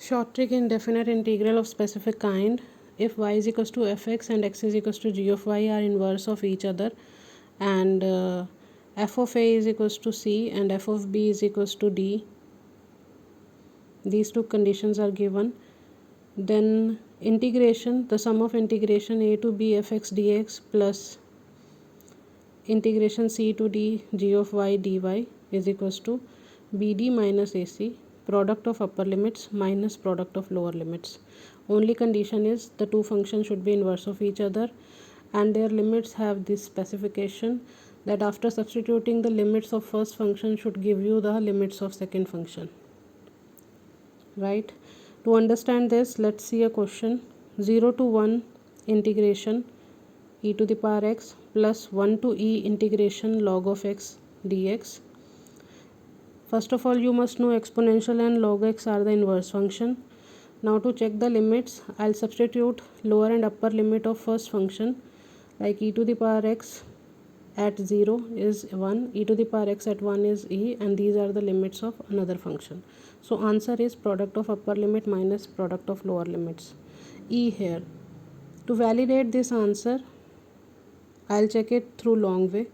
Short trick in definite integral of specific kind. If y is equals to fx and x is equals to g of y are inverse of each other, and f of a is equals to c and f of b is equals to d, these two conditions are given, then integration, the sum of integration a to b fx dx plus integration c to d g of y dy is equals to bd minus ac, product of upper limits minus product of lower limits. Only condition is the two functions should be inverse of each other, and their limits have this specification that after substituting the limits of first function should give you the limits of second function, right? To understand this, let's see a question. 0 to 1 integration e to the power x plus 1 to e integration log of x dx. First of all, you must know exponential and log x are the inverse function. Now to check the limits, I'll substitute lower and upper limit of first function, like e to the power x at 0 is 1, e to the power x at 1 is e, and these are the limits of another function. So answer is product of upper limit minus product of lower limits, e here. To validate this answer, I'll check it through long way.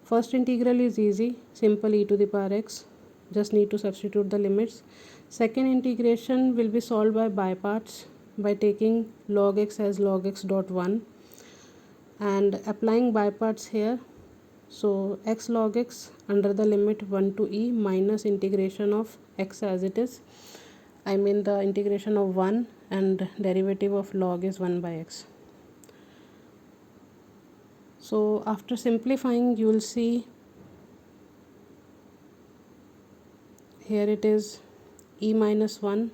First integral is easy, simple, e to the power x, just need to substitute the limits. Second integration will be solved by parts, by taking log x as log x dot 1 and applying by parts here. So x log x under the limit 1 to e minus integration of x as it is, I mean the integration of 1 and derivative of log is 1 by x. So after simplifying, you will see here it is e minus 1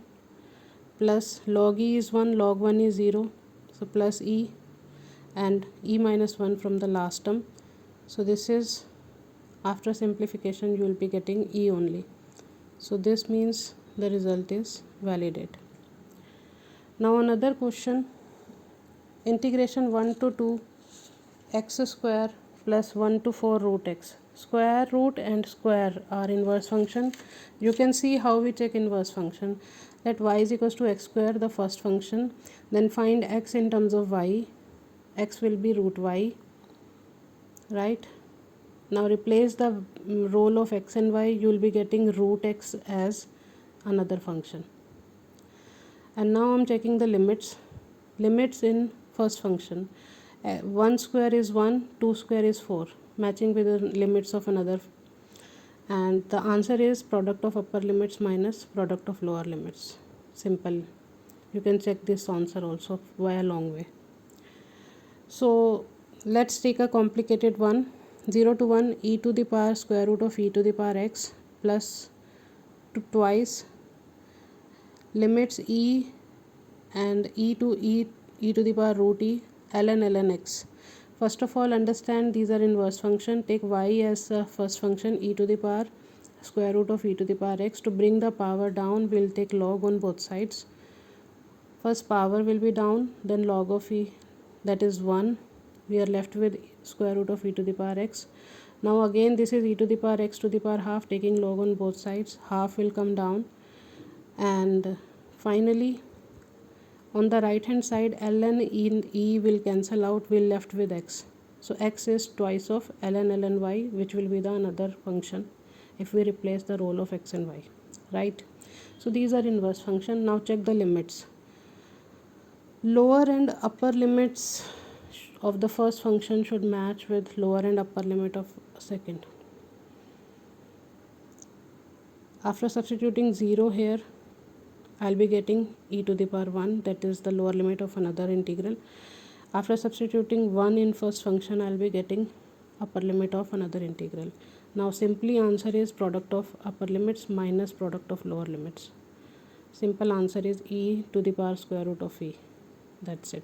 plus log e is 1, log 1 is 0, so plus e and e minus 1 from the last term. So this is, after simplification you will be getting e only. So this means the result is validate. Now another question, integration 1 to 2 x square plus 1 to 4 root x. Square root and square are inverse function. You can see how we check inverse function. Let y is equals to x square, the first function, then find x in terms of y. X will be root y, right? Now replace the role of x and y, you will be getting root x as another function. And now I'm checking the limits. Limits in first function. 1 square is 1, 2 square is 4, matching with the limits of another, and the answer is product of upper limits minus product of lower limits. Simple. You can check this answer also via long way. So let's take a complicated one. 0 to 1 e to the power square root of e to the power x plus twice limits e and e to the power root e ln x. First of all, understand these are inverse function. Take y as the first function, e to the power square root of e to the power x. To bring the power down, we'll take log on both sides. First power will be down, then log of e, that is 1. We are left with square root of e to the power x. Now again this is e to the power x to the power half, taking log on both sides, half will come down, and finally on the right hand side ln e will cancel out, we'll left with x. So x is twice of ln y, which will be the another function if we replace the role of x and y, right? So these are inverse function. Now check the limits. Lower and upper limits of the first function should match with lower and upper limit of second. After substituting 0 here, I'll be getting e to the power 1, that is the lower limit of another integral. After substituting 1 in first function, I'll be getting upper limit of another integral. Now simply answer is product of upper limits minus product of lower limits. Simple answer is e to the power square root of e. That's it.